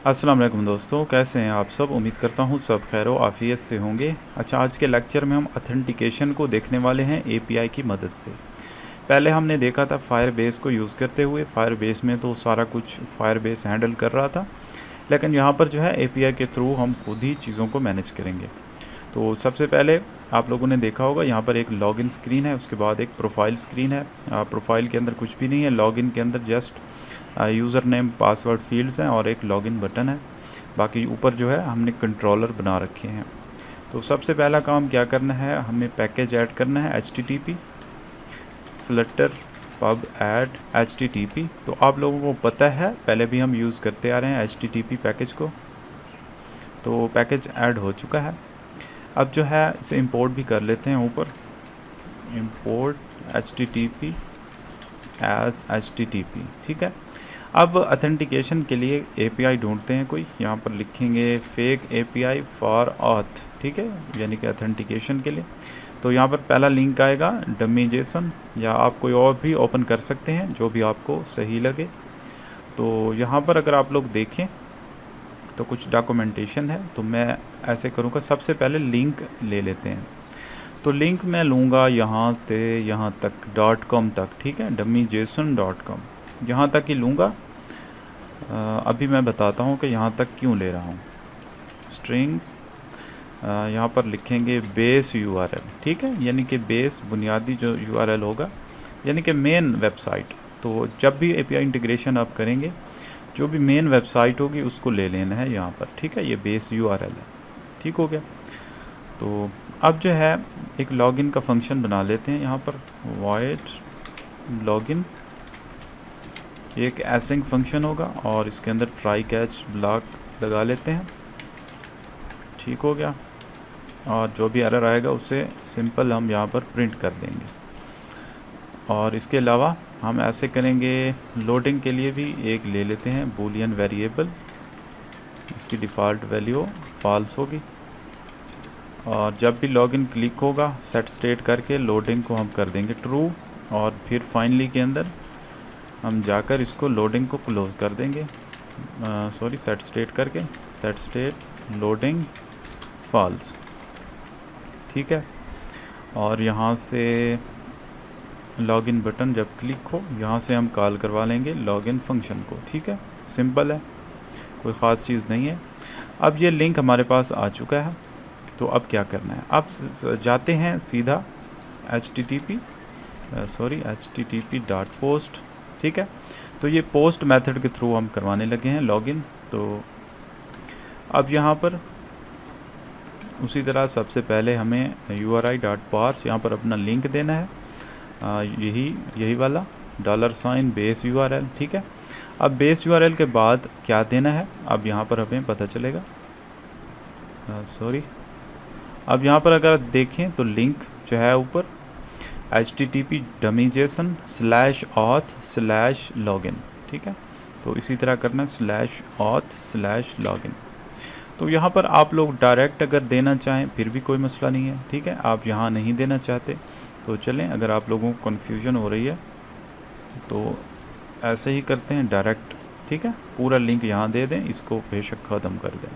अस्सलाम वालेकुम दोस्तों, कैसे हैं आप सब। उम्मीद करता हूँ सब खैर व आफियत से होंगे। अच्छा, आज के लेक्चर में हम ऑथेंटिकेशन को देखने वाले हैं एपीआई की मदद से। पहले हमने देखा था फायरबेस को यूज़ करते हुए। फायरबेस में तो सारा कुछ फायरबेस हैंडल कर रहा था, लेकिन यहाँ पर जो है एपीआई के थ्रू हम खुद ही चीज़ों को मैनेज करेंगे। तो सबसे पहले आप लोगों ने देखा होगा यहाँ पर एक लॉगिन स्क्रीन है, उसके बाद एक प्रोफाइल स्क्रीन है। प्रोफाइल के अंदर कुछ भी नहीं है, लॉगिन के अंदर just user name password fields हैं और एक लॉगिन बटन है। बाकी ऊपर जो है हमने कंट्रोलर बना रखे हैं। तो सबसे पहला काम क्या करना है, हमें पैकेज ऐड करना है http flutter pub add http। तो आप लोगों को पता है, पहले भी हम यूज़ करते आ रहे हैं http पैकेज को। तो पैकेज ऐड हो चुका है। अब जो है इसे इंपोर्ट भी कर लेते हैं ऊपर, इंपोर्ट http एज http। ठीक है। अब ऑथेंटिकेशन के लिए एपीआई ढूंढते हैं कोई। यहाँ पर लिखेंगे फेक एपीआई फॉर ऑथ, ठीक है, यानी कि ऑथेंटिकेशन के लिए। तो यहाँ पर पहला लिंक आएगा डमी जेसन, या आप कोई और भी ओपन कर सकते हैं जो भी आपको सही लगे। तो यहाँ पर अगर आप लोग देखें तो कुछ डॉक्यूमेंटेशन है, तो मैं ऐसे करूँगा, सबसे पहले लिंक ले लेते हैं। तो लिंक मैं लूँगा यहाँ से यहाँ तक .com तक, ठीक है, dummyjson.com यहाँ तक ही लूँगा। अभी मैं बताता हूँ कि यहाँ तक क्यों ले रहा हूँ। स्ट्रिंग यहाँ पर लिखेंगे बेस यूआरएल, ठीक है, यानी कि बेस बुनियादी जो यूआरएल होगा, यानी कि मेन वेबसाइट। तो जब भी एपीआई इंटीग्रेशन आप करेंगे, जो भी मेन वेबसाइट होगी उसको ले लेना है यहाँ पर, ठीक है। ये बेस यूआरएल है, ठीक हो गया। तो अब जो है एक लॉगिन का फंक्शन बना लेते हैं यहाँ पर, void लॉगिन। एक एसिंक फंक्शन होगा और इसके अंदर ट्राई कैच ब्लॉक लगा लेते हैं, ठीक हो गया। और जो भी एरर आएगा उसे सिंपल हम यहाँ पर प्रिंट कर देंगे। और इसके अलावा हम ऐसे करेंगे, लोडिंग के लिए भी एक ले लेते हैं बूलियन वेरिएबल, इसकी डिफ़ॉल्ट वैल्यू फॉल्स होगी। और जब भी लॉगिन क्लिक होगा, सेट स्टेट करके लोडिंग को हम कर देंगे ट्रू। और फिर फाइनली के अंदर हम जाकर इसको लोडिंग को क्लोज़ कर देंगे, सॉरी, सेट स्टेट करके, सेट स्टेट लोडिंग फॉल्स, ठीक है। और यहाँ से लॉगिन बटन जब क्लिक हो, यहाँ से हम कॉल करवा लेंगे लॉगिन फंक्शन को, ठीक है। सिंपल है, कोई ख़ास चीज़ नहीं है। अब ये लिंक हमारे पास आ चुका है। तो अब क्या करना है, अब जाते हैं सीधा http.post, ठीक है। तो ये पोस्ट मेथड के थ्रू हम करवाने लगे हैं लॉगिन। तो अब यहाँ पर उसी तरह सबसे पहले हमें URI.parse यहाँ पर अपना लिंक देना है, यही वाला $base URL, ठीक है। अब बेस URL के बाद क्या देना है, अब यहाँ पर हमें पता चलेगा। अब यहाँ पर अगर देखें तो लिंक जो है ऊपर http dummyjson/auth/login, ठीक है। तो इसी तरह करना है /auth/login। तो यहाँ पर आप लोग डायरेक्ट अगर देना चाहें फिर भी कोई मसला नहीं है, ठीक है। आप यहाँ नहीं देना चाहते तो चलें, अगर आप लोगों को कन्फ्यूजन हो रही है तो ऐसे ही करते हैं डायरेक्ट, ठीक है। पूरा लिंक यहाँ दे दें, इसको बेशक ख़त्म कर दें।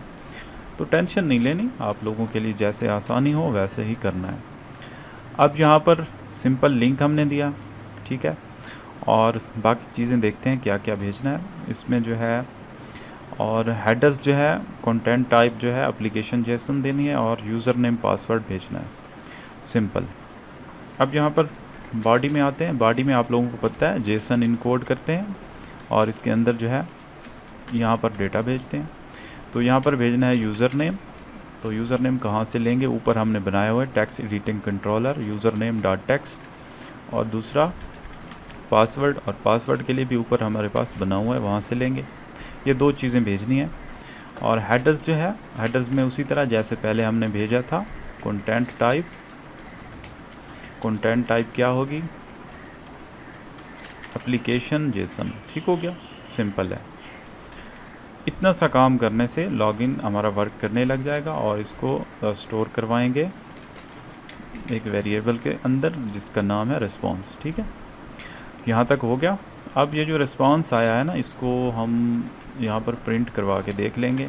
तो टेंशन नहीं लेनी, आप लोगों के लिए जैसे आसानी हो वैसे ही करना है। अब यहाँ पर सिंपल लिंक हमने दिया, ठीक है। और बाकी चीज़ें देखते हैं क्या क्या भेजना है इसमें जो है। और हेडर्स जो है, कंटेंट टाइप जो है एप्लीकेशन जेसन देनी है, और यूज़र नेम पासवर्ड भेजना है, सिंपल। अब यहाँ पर बॉडी में आते हैं। बॉडी में आप लोगों को पता है जेसन इनकोड करते हैं और इसके अंदर जो है यहाँ पर डेटा भेजते हैं। तो यहाँ पर भेजना है यूज़र नेम। तो यूज़र नेम कहाँ से लेंगे, ऊपर हमने बनाया हुआ है text editing controller user name dot text, और दूसरा पासवर्ड, और पासवर्ड के लिए भी ऊपर हमारे पास बना हुआ है, वहाँ से लेंगे। ये दो चीज़ें भेजनी है। और हेडर्स जो है, हेडर्स में उसी तरह जैसे पहले हमने भेजा था, कंटेंट टाइप। कंटेंट टाइप क्या होगी, एप्लीकेशन जेसन, ठीक हो गया, सिंपल है। इतना सा काम करने से लॉगिन हमारा वर्क करने लग जाएगा। और इसको स्टोर करवाएंगे एक वेरिएबल के अंदर जिसका नाम है रिस्पॉन्स, ठीक है। यहाँ तक हो गया। अब ये जो रिस्पॉन्स आया है ना, इसको हम यहाँ पर प्रिंट करवा के देख लेंगे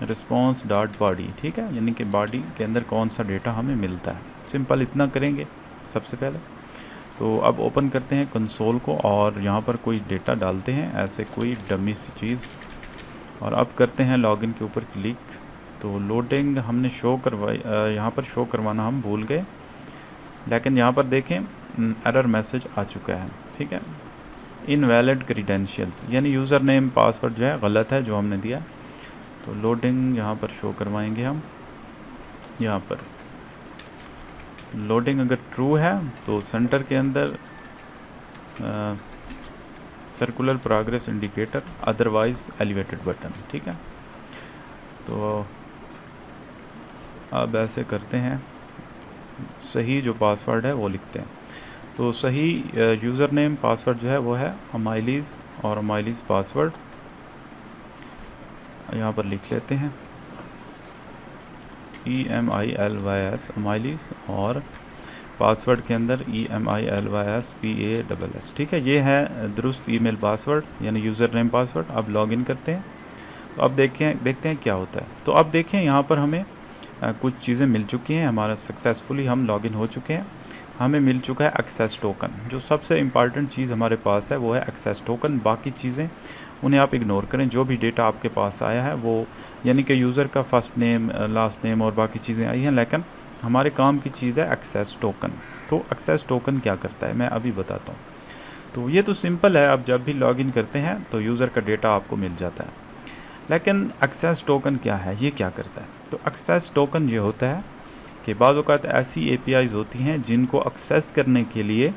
रिस्पॉन्स डॉट बॉडी, ठीक है, यानी कि बॉडी के अंदर कौन सा डेटा हमें मिलता है। सिंपल इतना करेंगे सबसे पहले। तो अब ओपन करते हैं कंसोल को और यहाँ पर कोई डेटा डालते हैं, ऐसे कोई डमी सी चीज़, और अब करते हैं लॉगिन के ऊपर क्लिक। तो लोडिंग हमने शो करवाई, यहाँ पर शो करवाना हम भूल गए, लेकिन यहाँ पर देखें एरर मैसेज आ चुका है, ठीक है, इनवैलिड क्रीडेंशियल्स, यानी यूज़र नेम पासवर्ड जो है गलत है जो हमने दिया। तो लोडिंग यहाँ पर शो करवाएंगे हम, यहाँ पर लोडिंग अगर ट्रू है तो सेंटर के अंदर circular progress indicator, otherwise elevated button, ठीक है। तो अब ऐसे करते हैं, सही जो पासवर्ड है वो लिखते हैं। तो सही यूज़र नेम पासवर्ड जो है वो है अमाइलीज़, और अमाइलीज़ पासवर्ड यहाँ पर लिख लेते हैं EMILYS अमाइलीज़, और पासवर्ड के अंदर EMILYS PASS, ठीक है। ये है दुरुस्त ईमेल पासवर्ड यानी यूज़र नेम पासवर्ड। अब लॉगिन करते हैं, तो अब देखते हैं क्या होता है। तो अब देखें यहाँ पर हमें कुछ चीज़ें मिल चुकी हैं, हमारा सक्सेसफुली हम लॉगिन हो चुके हैं। हमें मिल चुका है एक्सेस टोकन। जो सबसे इम्पॉर्टेंट चीज़ हमारे पास है वो है एक्सेस टोकन। बाकी चीज़ें उन्हें आप इग्नोर करें। जो भी डेटा आपके पास आया है वो, यानी कि यूज़र का फर्स्ट नेम, लास्ट नेम और बाकी चीज़ें आई हैं, लेकिन हमारे काम की चीज़ है एक्सेस टोकन। तो एक्सेस टोकन क्या करता है मैं अभी बताता हूँ। तो ये तो सिंपल है, आप जब भी लॉगिन करते हैं तो यूज़र का डेटा आपको मिल जाता है, लेकिन एक्सेस टोकन क्या है, ये क्या करता है। तो एक्सेस टोकन ये होता है कि बाज़ औक़ात ऐसी APIs होती हैं जिनको एक्सेस करने के लिए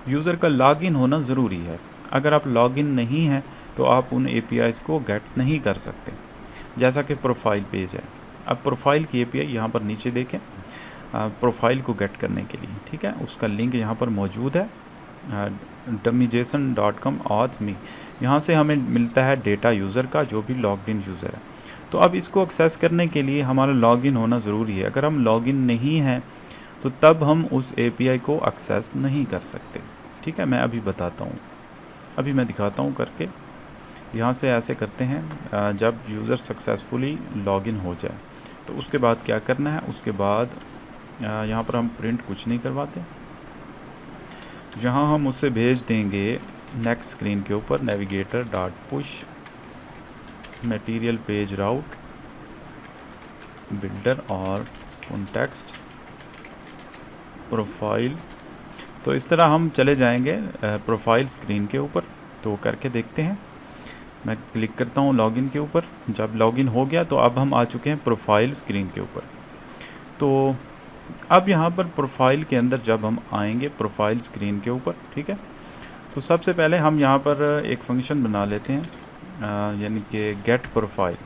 यूज़र का लॉगिन होना ज़रूरी है। अगर आप लॉगिन नहीं हैं तो आप उन APIs को गेट नहीं कर सकते। जैसा कि प्रोफाइल पेज है, अब प्रोफाइल की API यहाँ पर नीचे देखें, प्रोफाइल को गेट करने के लिए, ठीक है, उसका लिंक यहाँ पर मौजूद है dummyjson.com auth me। यहाँ से हमें मिलता है डेटा यूज़र का, जो भी लॉग्ड इन यूज़र है। तो अब इसको एक्सेस करने के लिए हमारा लॉगिन होना ज़रूरी है। अगर हम लॉगिन नहीं हैं तो तब हम उस API को एक्सेस नहीं कर सकते, ठीक है। मैं अभी बताता हूँ, अभी मैं दिखाता हूँ करके। यहाँ से ऐसे करते हैं, जब यूज़र सक्सेसफुली लॉगिन हो जाए तो उसके बाद क्या करना है। उसके बाद यहाँ पर हम प्रिंट कुछ नहीं करवाते, यहाँ हम उससे भेज देंगे नेक्स्ट स्क्रीन के ऊपर navigator dot push material page route builder और कॉन्टेक्स्ट प्रोफाइल। तो इस तरह हम चले जाएंगे प्रोफाइल स्क्रीन के ऊपर। तो करके देखते हैं, मैं क्लिक करता हूँ लॉगिन के ऊपर। जब लॉगिन हो गया तो अब हम आ चुके हैं प्रोफाइल स्क्रीन के ऊपर। तो अब यहाँ पर प्रोफाइल के अंदर जब हम आएंगे प्रोफाइल स्क्रीन के ऊपर, ठीक है, तो सबसे पहले हम यहाँ पर एक फंक्शन बना लेते हैं, यानी कि गेट प्रोफाइल।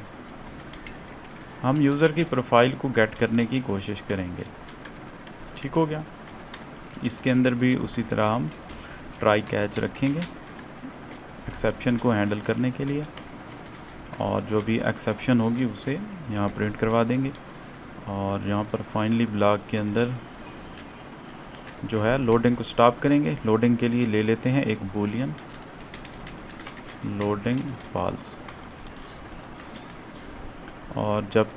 हम यूज़र की प्रोफाइल को गेट करने की कोशिश करेंगे, ठीक हो गया। इसके अंदर भी उसी तरह हम ट्राई कैच रखेंगे एक्सेप्शन को हैंडल करने के लिए, और जो भी एक्सेप्शन होगी उसे यहाँ प्रिंट करवा देंगे। और यहाँ पर फाइनली ब्लॉक के अंदर जो है लोडिंग को स्टॉप करेंगे। लोडिंग के लिए ले लेते हैं एक बूलियन लोडिंग फॉल्स, और जब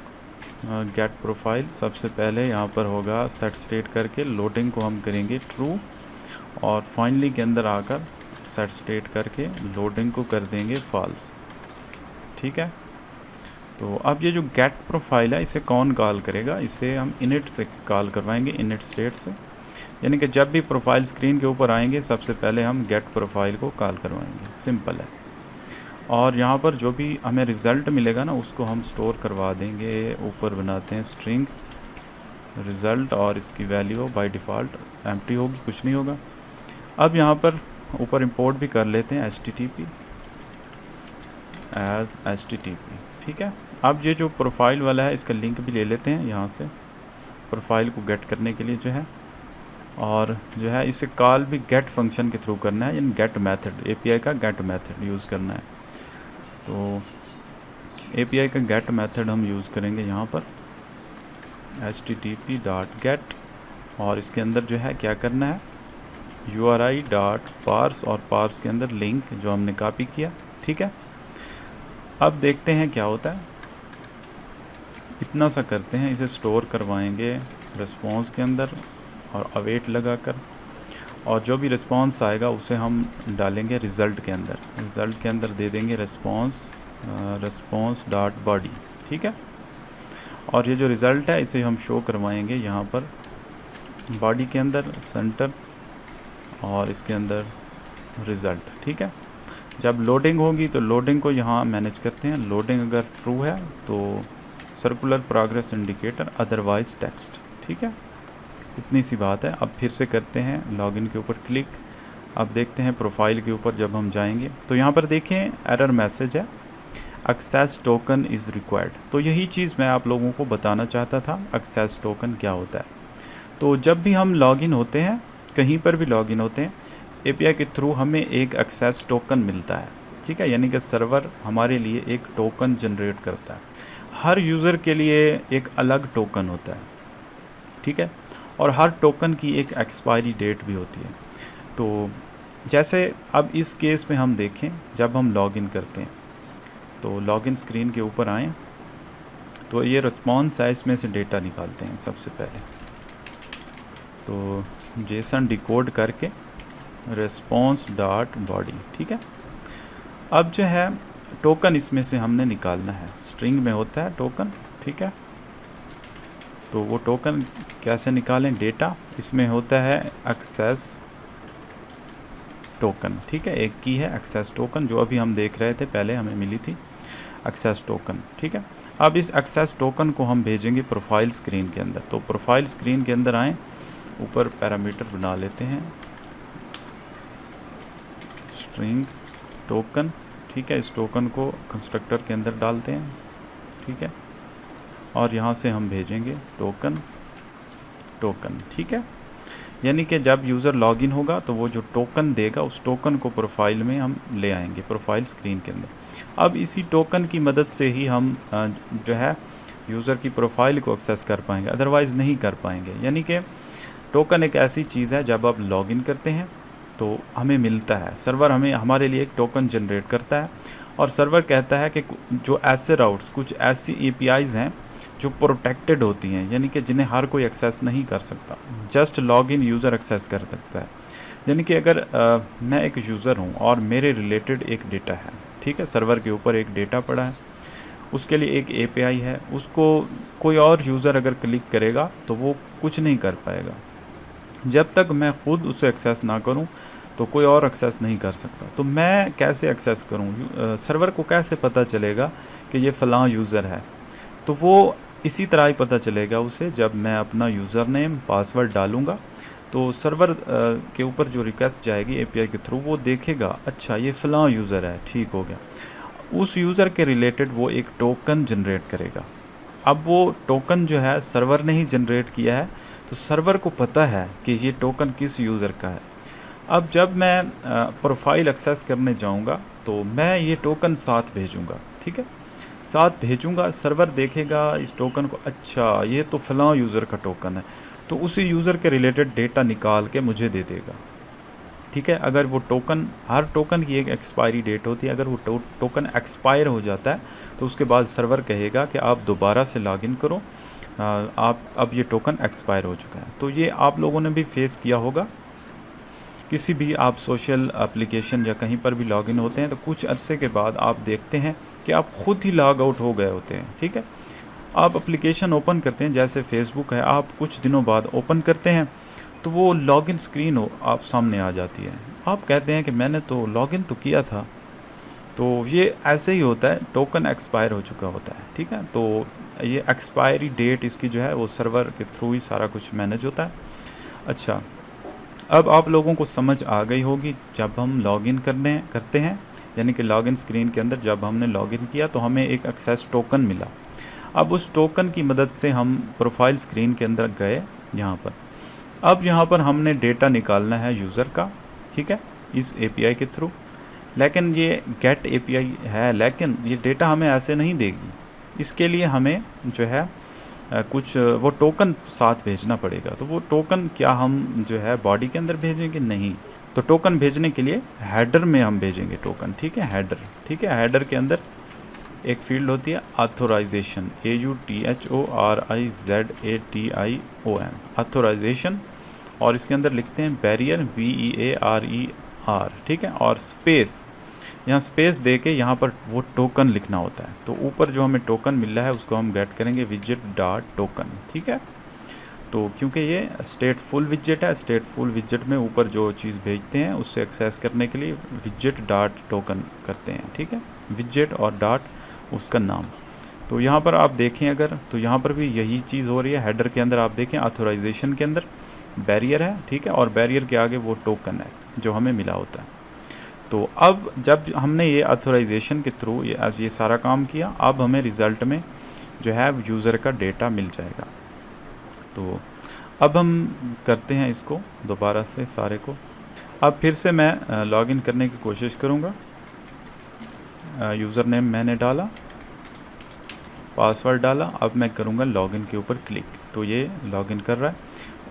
गेट प्रोफाइल सबसे पहले यहाँ पर होगा सेट स्टेट करके लोडिंग को हम करेंगे ट्रू, और फाइनली के अंदर आकर सेट स्टेट करके लोडिंग को कर देंगे फॉल्स, ठीक है। तो अब ये जो गेट प्रोफाइल है इसे कौन कॉल करेगा, इसे हम इनिट से कॉल करवाएंगे, इनिट स्टेट से, यानी कि जब भी प्रोफाइल स्क्रीन के ऊपर आएंगे सबसे पहले हम गेट प्रोफाइल को कॉल करवाएंगे, सिंपल है। और यहाँ पर जो भी हमें रिज़ल्ट मिलेगा ना उसको हम स्टोर करवा देंगे। ऊपर बनाते हैं स्ट्रिंग रिज़ल्ट, और इसकी वैल्यू बाय डिफ़ॉल्ट एम्प्टी होगी, कुछ नहीं होगा। अब यहाँ पर ऊपर इंपोर्ट भी कर लेते हैं HTTP एज HTTP, ठीक है। अब ये जो प्रोफाइल वाला है इसका लिंक भी ले लेते हैं यहाँ से, प्रोफाइल को गेट करने के लिए जो है, और जो है इसे कॉल भी गेट फंक्शन के थ्रू करना है, यानी गेट मेथड, API का गेट मेथड यूज़ करना है। तो API का गेट मेथड हम यूज़ करेंगे यहाँ पर http.get, और इसके अंदर जो है क्या करना है URI.parse, और पार्स के अंदर लिंक जो हमने कॉपी किया, ठीक है। अब देखते हैं क्या होता है। इतना सा करते हैं, इसे स्टोर करवाएंगे रिस्पॉन्स के अंदर और अवेट लगाकर, और जो भी रिस्पॉन्स आएगा उसे हम डालेंगे रिज़ल्ट के अंदर। रिज़ल्ट के अंदर दे देंगे रिस्पॉन्स डॉट बॉडी, ठीक है। और ये जो रिज़ल्ट है इसे हम शो करवाएंगे यहाँ पर बॉडी के अंदर सेंटर और इसके अंदर रिज़ल्ट, ठीक है। जब लोडिंग होगी तो लोडिंग को यहाँ मैनेज करते हैं। लोडिंग अगर ट्रू है तो circular progress indicator, otherwise text, ठीक है। इतनी सी बात है। अब फिर से करते हैं लॉगिन के ऊपर क्लिक। अब देखते हैं प्रोफाइल के ऊपर जब हम जाएंगे तो यहाँ पर देखें एरर मैसेज है, एक्सेस टोकन इज़ रिक्वायर्ड। तो यही चीज़ मैं आप लोगों को बताना चाहता था, एक्सेस टोकन क्या होता है। तो जब भी हम लॉगिन होते हैं, कहीं पर भी लॉगिन होते हैं, एपीआई के थ्रू हमें एक एक्सेस टोकन मिलता है, ठीक है। यानी कि सर्वर हमारे लिए एक टोकन जनरेट करता है। हर यूज़र के लिए एक अलग टोकन होता है, ठीक है। और हर टोकन की एक एक्सपायरी डेट भी होती है। तो जैसे अब इस केस में हम देखें, जब हम लॉगिन करते हैं तो लॉगिन स्क्रीन के ऊपर आएँ तो ये रिस्पॉन्स है, इसमें से डेटा निकालते हैं सबसे पहले। तो जेसन डिकोड करके रिस्पॉन्स डॉट बॉडी, ठीक है। अब जो है टोकन इसमें से हमने निकालना है, स्ट्रिंग में होता है टोकन, ठीक है। तो वो टोकन कैसे निकालें, डेटा इसमें होता है एक्सेस टोकन, ठीक है। एक की है एक्सेस टोकन जो अभी हम देख रहे थे, पहले हमें मिली थी एक्सेस टोकन, ठीक है। अब इस एक्सेस टोकन को हम भेजेंगे प्रोफाइल स्क्रीन के अंदर। तो प्रोफाइल स्क्रीन के अंदर आएँ, ऊपर पैरामीटर बना लेते हैं स्ट्रिंग टोकन, ठीक है। इस टोकन को कंस्ट्रक्टर के अंदर डालते हैं, ठीक है। और यहाँ से हम भेजेंगे टोकन, ठीक है। यानी कि जब यूज़र लॉगिन होगा तो वो जो टोकन देगा उस टोकन को प्रोफाइल में हम ले आएंगे, प्रोफाइल स्क्रीन के अंदर। अब इसी टोकन की मदद से ही हम जो है यूज़र की प्रोफाइल को एक्सेस कर पाएंगे, अदरवाइज़ नहीं कर पाएंगे। यानी कि टोकन एक ऐसी चीज़ है, जब आप लॉगिन करते हैं तो हमें मिलता है, सर्वर हमारे लिए एक टोकन जनरेट करता है। और सर्वर कहता है कि जो ऐसे राउट्स, कुछ ऐसी एपीआईज़ हैं जो प्रोटेक्टेड होती हैं, यानी कि जिन्हें हर कोई एक्सेस नहीं कर सकता, जस्ट लॉगिन यूज़र एक्सेस कर सकता है। यानी कि अगर मैं एक यूज़र हूँ और मेरे रिलेटेड एक डेटा है, ठीक है, सर्वर के ऊपर एक डेटा पड़ा है, उसके लिए एक एपीआई है, उसको कोई और यूज़र अगर क्लिक करेगा तो वो कुछ नहीं कर पाएगा। जब तक मैं ख़ुद उसे एक्सेस ना करूं तो कोई और एक्सेस नहीं कर सकता। तो मैं कैसे एक्सेस करूं, सर्वर को कैसे पता चलेगा कि ये फ़लाँ यूज़र है? तो वो इसी तरह ही पता चलेगा उसे, जब मैं अपना यूज़र नेम पासवर्ड डालूँगा तो सर्वर के ऊपर जो रिक्वेस्ट जाएगी एपीआई के थ्रू, वो देखेगा अच्छा ये फ़लाँ यूज़र है, ठीक हो गया। उस यूज़र के रिलेटेड वो एक टोकन जनरेट करेगा। अब वो टोकन जो है सर्वर ने ही जनरेट किया है, तो सर्वर को पता है कि ये टोकन किस यूज़र का है। अब जब मैं प्रोफाइल एक्सेस करने जाऊंगा तो मैं ये टोकन साथ भेजूंगा, ठीक है, साथ भेजूंगा। सर्वर देखेगा इस टोकन को, अच्छा ये तो फ़लाँ यूज़र का टोकन है, तो उसी यूज़र के रिलेटेड डेटा निकाल के मुझे दे देगा, ठीक है। अगर वो टोकन, हर टोकन की एक एक्सपायरी डेट होती है, अगर वो टोकन एक्सपायर हो जाता है तो उसके बाद सर्वर कहेगा कि आप दोबारा से लॉगिन करो, आप अब ये टोकन एक्सपायर हो चुका है। तो ये आप लोगों ने भी फेस किया होगा, किसी भी आप सोशल एप्लीकेशन या कहीं पर भी लॉगिन होते हैं तो कुछ अरसे के बाद आप देखते हैं कि आप ख़ुद ही लॉग आउट हो गए होते हैं, ठीक है। आप एप्लीकेशन ओपन करते हैं, जैसे फेसबुक है, आप कुछ दिनों बाद ओपन करते हैं तो वो लॉगिन स्क्रीन हो आप सामने आ जाती है। आप कहते हैं कि मैंने तो लॉगिन तो किया था। तो ये ऐसे ही होता है, टोकन एक्सपायर हो चुका होता है, ठीक है। तो ये एक्सपायरी डेट इसकी जो है वो सर्वर के थ्रू ही सारा कुछ मैनेज होता है। अच्छा, अब आप लोगों को समझ आ गई होगी, जब हम लॉगिन करते हैं, यानी कि लॉगिन स्क्रीन के अंदर जब हमने लॉगिन किया तो हमें एक एक्सेस टोकन मिला। अब उस टोकन की मदद से हम प्रोफाइल स्क्रीन के अंदर गए यहाँ पर। अब यहाँ पर हमने डेटा निकालना है यूज़र का, ठीक है, इस एपीआई के थ्रू। लेकिन ये गेट एपीआई है, लेकिन ये डेटा हमें ऐसे नहीं देगी। इसके लिए हमें जो है कुछ वो टोकन साथ भेजना पड़ेगा। तो वो टोकन क्या हम जो है बॉडी के अंदर भेजेंगे? नहीं, तो टोकन भेजने के लिए हेडर में हम भेजेंगे टोकन, ठीक है, हेडर। ठीक है। हेडर के अंदर एक फील्ड होती है ऑथोराइजेशन, एक फील्ड होती है ऑथोराइजेशन, AUTHORIZATION, ऑथोराइजेशन। और इसके अंदर लिखते हैं बैरियर, BEARER, ठीक है। और स्पेस, यहाँ स्पेस दे के यहाँ पर वो टोकन लिखना होता है। तो ऊपर जो हमें टोकन मिल रहा है उसको हम गेट करेंगे विजेट डॉट टोकन, ठीक है। तो क्योंकि ये स्टेटफुल विजेट है, स्टेटफुल विजेट में ऊपर जो चीज़ भेजते हैं उससे एक्सेस करने के लिए विजेट डॉट टोकन करते हैं, ठीक है। विजेट और डॉट उसका नाम। तो यहाँ पर आप देखें अगर, तो यहाँ पर भी यही चीज़ हो रही है। हेडर के अंदर आप देखें ऑथोराइजेशन के अंदर बैरियर है, ठीक है। और बैरियर के आगे वो टोकन है जो हमें मिला होता है। तो अब जब हमने ये ऑथोराइजेशन के थ्रू ये सारा काम किया, अब हमें रिज़ल्ट में जो है यूज़र का डेटा मिल जाएगा। तो अब हम करते हैं इसको दोबारा से सारे को। अब फिर से मैं लॉगिन करने की कोशिश करूँगा। यूज़र नेम मैंने डाला, पासवर्ड डाला। अब मैं करूँगा लॉगिन के ऊपर क्लिक, तो ये लॉगिन कर रहा है।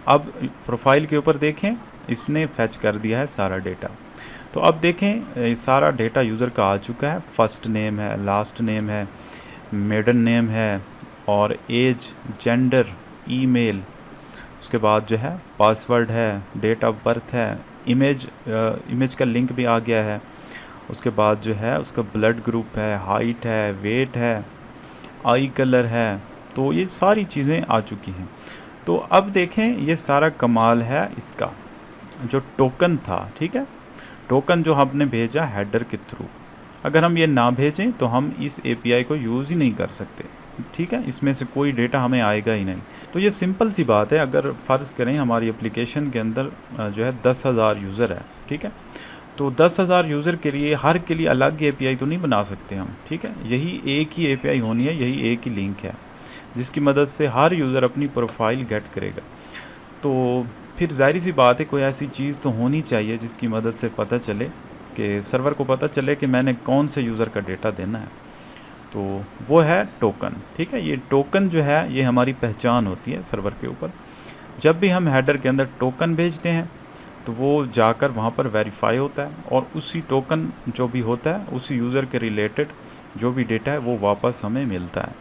अब प्रोफाइल के ऊपर देखें, इसने फैच कर दिया है सारा डेटा। तो अब देखें सारा डेटा यूज़र का आ चुका है। फर्स्ट नेम है, लास्ट नेम है, मेडन नेम है, और एज, जेंडर, ईमेल, उसके बाद जो है पासवर्ड है, डेट ऑफ बर्थ है, इमेज का लिंक भी आ गया है। उसके बाद जो है उसका ब्लड ग्रुप है, हाइट है, वेट है, आई कलर है। तो ये सारी चीज़ें आ चुकी हैं। तो अब देखें ये सारा कमाल है इसका जो टोकन था, ठीक है। टोकन जो हमने भेजा हेडर के थ्रू, अगर हम ये ना भेजें तो हम इस API को यूज़ ही नहीं कर सकते, ठीक है। इसमें से कोई डेटा हमें आएगा ही नहीं। तो ये सिंपल सी बात है। अगर फ़र्ज़ करें हमारी एप्लीकेशन के अंदर जो है 10,000 यूज़र है, ठीक है। तो 10,000 यूज़र के लिए हर के लिए अलग API तो नहीं बना सकते हम, ठीक है। यही एक ही API होनी है, यही एक ही लिंक है जिसकी मदद से हर यूज़र अपनी प्रोफाइल गेट करेगा। तो फिर जाहिर सी बात है कोई ऐसी चीज़ तो होनी चाहिए जिसकी मदद से पता चले कि सर्वर को पता चले कि मैंने कौन से यूज़र का डेटा देना है। तो वो है टोकन, ठीक है। ये टोकन जो है ये हमारी पहचान होती है सर्वर के ऊपर। जब भी हम हेडर के अंदर टोकन भेजते हैं तो वो जाकर वहाँ पर वेरीफाई होता है, और उसी टोकन जो भी होता है उसी यूज़र के रिलेटेड जो भी डेटा है वो वापस हमें मिलता है।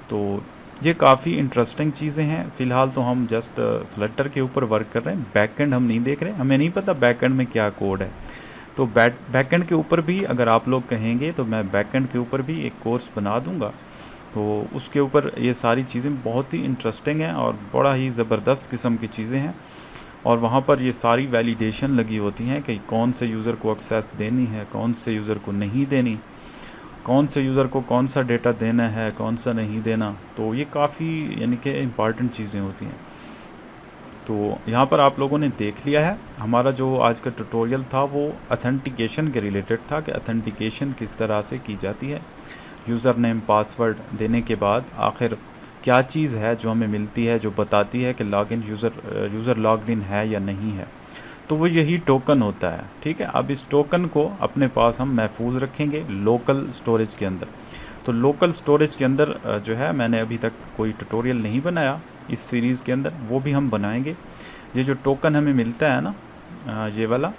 तो ये काफ़ी इंटरेस्टिंग चीज़ें हैं। फ़िलहाल तो हम जस्ट फ्लटर के ऊपर वर्क कर रहे हैं, बैकएंड हम नहीं देख रहे, हमें नहीं पता बैकएंड में क्या कोड है। तो बैकएंड के ऊपर भी अगर आप लोग कहेंगे तो मैं बैकएंड के ऊपर भी एक कोर्स बना दूंगा। तो उसके ऊपर ये सारी चीज़ें बहुत ही इंटरेस्टिंग हैं और बड़ा ही ज़बरदस्त किस्म की चीज़ें हैं। और वहाँ पर ये सारी वैलिडेशन लगी होती हैं कि कौन से यूज़र को एक्सेस देनी है, कौन से यूज़र को नहीं देनी, कौन से यूज़र को कौन सा डेटा देना है, कौन सा नहीं देना। तो ये काफ़ी यानी कि इम्पॉर्टेंट चीज़ें होती हैं। तो यहाँ पर आप लोगों ने देख लिया है हमारा जो आज का ट्यूटोरियल था वो ऑथेंटिकेशन के रिलेटेड था कि ऑथेंटिकेशन किस तरह से की जाती है। यूज़र नेम पासवर्ड देने के बाद आखिर क्या चीज़ है जो हमें मिलती है जो बताती है कि लॉगिन यूज़र लॉग्ड इन है या नहीं है। तो वो यही टोकन होता है, ठीक है। अब इस टोकन को अपने पास हम महफूज रखेंगे लोकल स्टोरेज के अंदर। तो लोकल स्टोरेज के अंदर जो है मैंने अभी तक कोई ट्यूटोरियल नहीं बनाया इस सीरीज़ के अंदर, वो भी हम बनाएंगे। ये जो टोकन हमें मिलता है ना ये वाला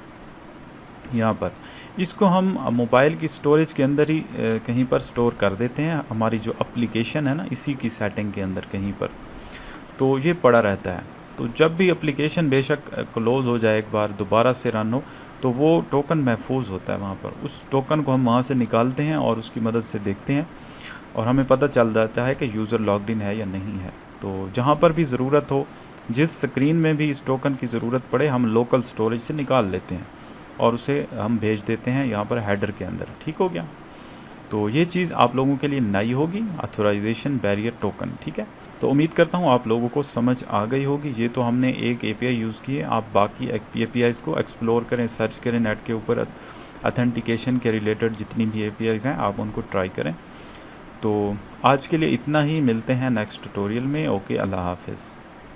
यहाँ पर, इसको हम मोबाइल की स्टोरेज के अंदर ही कहीं पर स्टोर कर देते हैं। हमारी जो एप्लीकेशन है ना इसी की सेटिंग के अंदर कहीं पर, तो ये पड़ा रहता है। तो जब भी एप्लीकेशन बेशक क्लोज़ हो जाए एक बार दोबारा से रन हो तो वो टोकन महफूज होता है वहाँ पर। उस टोकन को हम वहाँ से निकालते हैं और उसकी मदद से देखते हैं और हमें पता चल जाता है कि यूज़र लॉग्ड इन है या नहीं है। तो जहाँ पर भी ज़रूरत हो, जिस स्क्रीन में भी इस टोकन की ज़रूरत पड़े, हम लोकल स्टोरेज से निकाल लेते हैं और उसे हम भेज देते हैं यहाँ पर हेडर के अंदर। ठीक हो गया। तो ये चीज़ आप लोगों के लिए नई होगी, ऑथराइजेशन बैरियर टोकन, ठीक है। तो उम्मीद करता हूँ आप लोगों को समझ आ गई होगी। ये तो हमने एक API यूज़ की है, आप बाकी APIs को एक्सप्लोर करें, सर्च करें नेट के ऊपर। ऑथेंटिकेशन के रिलेटेड जितनी भी APIs हैं आप उनको ट्राई करें। तो आज के लिए इतना ही, मिलते हैं नेक्स्ट ट्यूटोरियल में। ओके, अल्लाह हाफ़िज़।